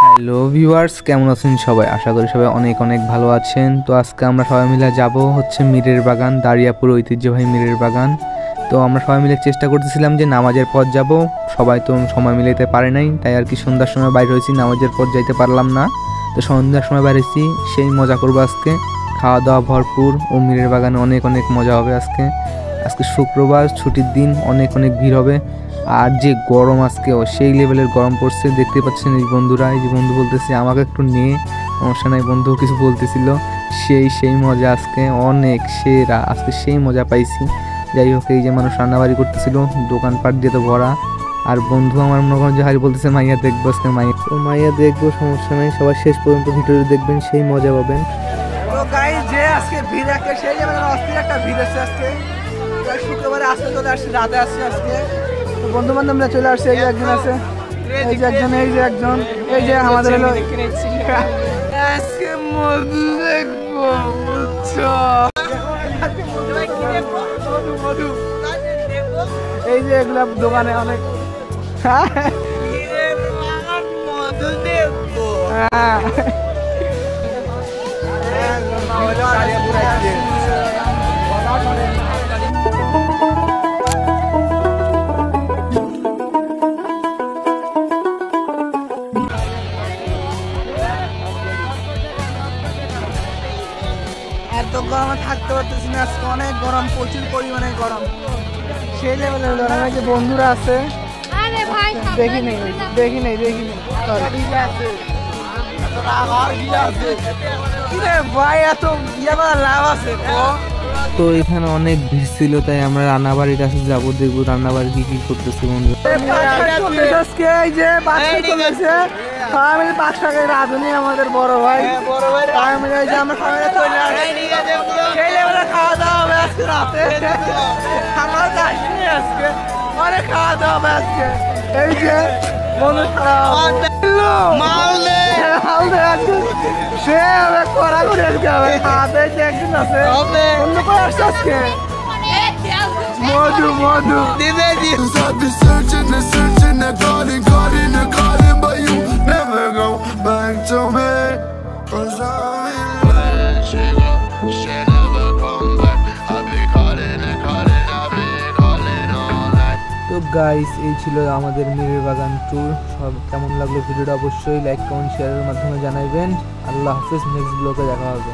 Hello viewers, কেমন আছেন সবাই? আশা করি সবাই অনেক অনেক ভালো আছেন। তো আজকে আমরা সবাই মিলে যাব হচ্ছে মীরের বাগান, দাঁড়িয়াপুর ঐতিহ্যবাহী মীরের বাগান। তো আমরা সবাই মিলে চেষ্টা করতেছিলাম যে নামাজের পর যাব, সবাই তো সময় মিলাইতে পারে নাই, তাই আর কি সন্ধ্যার সময় বাইরে হয়েছি, নামাজের পর যাইতে পারলাম না। তো সন্ধ্যার সময় বাইরে হয়েছি, সেই মজা করবো আজকে, খাওয়া দাওয়া ভরপুর, ও মীরের বাগানে অনেক অনেক মজা হবে আজকে। আজকে শুক্রবার, ছুটির দিন, অনেক অনেক ভিড় হবে। আর যে গরম আজকেও সেই লেভেলের গরম পড়ছে, দেখতে পাচ্ছেন এই বন্ধুরা, এই যে বন্ধু বলতেছে আমাকে একটু নিয়ে, সমস্যা নাই, বন্ধু কিছু বলতেছিল, সেই মজা আজকে অনেক সেরা, আজকে সেই মজা পাইছি। যাই হোক, এই যে মানুষ রান্নাবাড়ি করতেছিল, দোকানপাট দিয়ে তো ভরা। আর বন্ধু আমার মনে করেন যে হারি বলতেছে মাইয়া দেখবো আজকে, মাইয়া দেখবো, সমস্যা নাই, সবাই শেষ পর্যন্ত ভিডিওটি দেখবেন, সেই মজা পাবেন। তো গাইস, যে আজকে ভিড় একটা সেই যে অস্থির একটা ভিড় আছে আজকে, শুক্রবারে আসতে চলে আসছি, রাতে আসছি আজকে। তো বন্ধু বান্ধবরা চলে আসছে, এই যে একজন আছে, এই যে একজন, এই যে একজন, এই যে আমাদের হলো আজকে মধু দেখবো, এই যে এগুলা দোকানে অনেক মধু দেখবো। হ্যাঁ, এত গরমে থাকতে পারতেছি না, আজকে অনেক গরম, প্রচুর পরিমাণে গরম, সেই লেভেলের গরম। এই যে বন্ধুরা আছে, দেখি নেই ভাই, এত লাভ আছে। তো এখানে অনেক ভিড় ছিল, তাই আমরা রান্নাবাড়ির কাছে যাবো, দেখবো রান্নাবাড়ি কি কি করতেছে বন্ধু। রাধুনি আমাদের বড় ভাই, আমরা খাওয়া দাওয়া হবে আজকে রাতে, আমরা যাইনি আজকে, অনেক খাওয়া দাওয়া হবে আজকে। এই যে বন্ধু সে করা করে আজকে একদিন আছে, অন্য করে আসছে আজকে মধু দিবে তো গাইস, এই ছিল আমাদের মীরের বাগান ট্যুর। সব কেমন লাগলো ভিডিওটা অবশ্যই লাইক, কমেন্ট, শেয়ারের মাধ্যমে জানাবেন। আল্লাহ হাফেজ, নেক্সট ব্লগে দেখা হবে।